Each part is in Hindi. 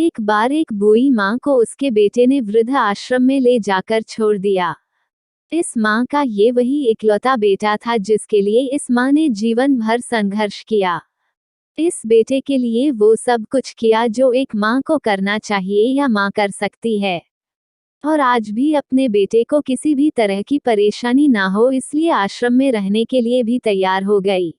एक बार एक बूढ़ी माँ को उसके बेटे ने वृद्ध आश्रम में ले जाकर छोड़ दिया। इस माँ का ये वही इकलौता बेटा था जिसके लिए इस माँ ने जीवन भर संघर्ष किया। इस बेटे के लिए वो सब कुछ किया जो एक माँ को करना चाहिए या माँ कर सकती है। और आज भी अपने बेटे को किसी भी तरह की परेशानी ना हो इसलिए आश्रम में रहने के लिए भी तैयार हो गई।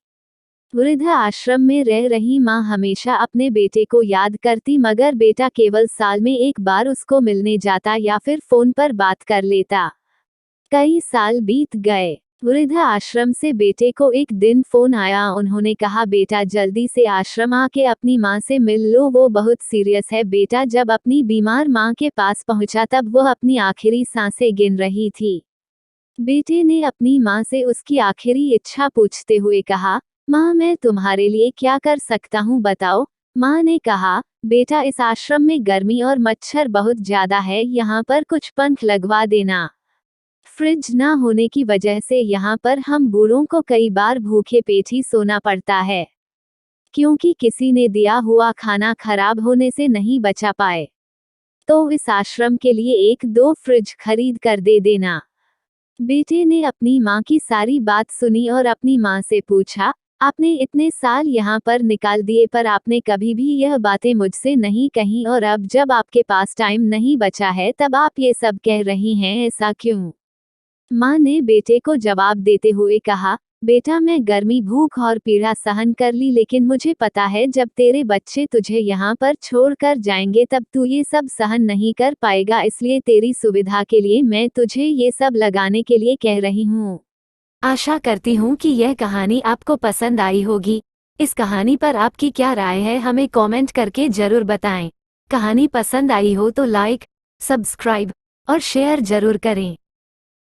वृद्ध आश्रम में रह रही माँ हमेशा अपने बेटे को याद करती मगर बेटा केवल साल में एक बार उसको मिलने जाता या फिर फोन पर बात कर लेता। कई साल बीत गए। वृद्ध आश्रम से बेटे को एक दिन फोन आया। उन्होंने कहा बेटा जल्दी से आश्रम आके अपनी माँ से मिल लो, वो बहुत सीरियस है। बेटा जब अपनी बीमार माँ के पास पहुंचा तब वह अपनी आखिरी सांसें गिन रही थी। बेटे ने अपनी माँ से उसकी आखिरी इच्छा पूछते हुए कहा, माँ मैं तुम्हारे लिए क्या कर सकता हूँ बताओ। माँ ने कहा, बेटा इस आश्रम में गर्मी और मच्छर बहुत ज्यादा है, यहाँ पर कुछ पंख लगवा देना। फ्रिज ना होने की वजह से यहाँ पर हम बूढ़ों को कई बार भूखे पेट ही सोना पड़ता है, क्योंकि किसी ने दिया हुआ खाना खराब होने से नहीं बचा पाए। तो इस आश्रम के लिए 1-2 फ्रिज खरीद कर दे देना। बेटे ने अपनी माँ की सारी बात सुनी और अपनी माँ से पूछा, आपने इतने साल यहाँ पर निकाल दिए पर आपने कभी भी यह बातें मुझसे नहीं कही और अब जब आपके पास टाइम नहीं बचा है तब आप ये सब कह रही हैं, ऐसा क्यों? माँ ने बेटे को जवाब देते हुए कहा, बेटा मैं गर्मी भूख और पीड़ा सहन कर ली लेकिन मुझे पता है जब तेरे बच्चे तुझे यहाँ पर छोड़ कर जाएंगे तब तू ये सब सहन नहीं कर पाएगा, इसलिए तेरी सुविधा के लिए मैं तुझे ये सब लगाने के लिए कह रही हूँ। आशा करती हूँ कि यह कहानी आपको पसंद आई होगी। इस कहानी पर आपकी क्या राय है हमें कमेंट करके जरूर बताएं। कहानी पसंद आई हो तो लाइक, सब्सक्राइब और शेयर जरूर करें।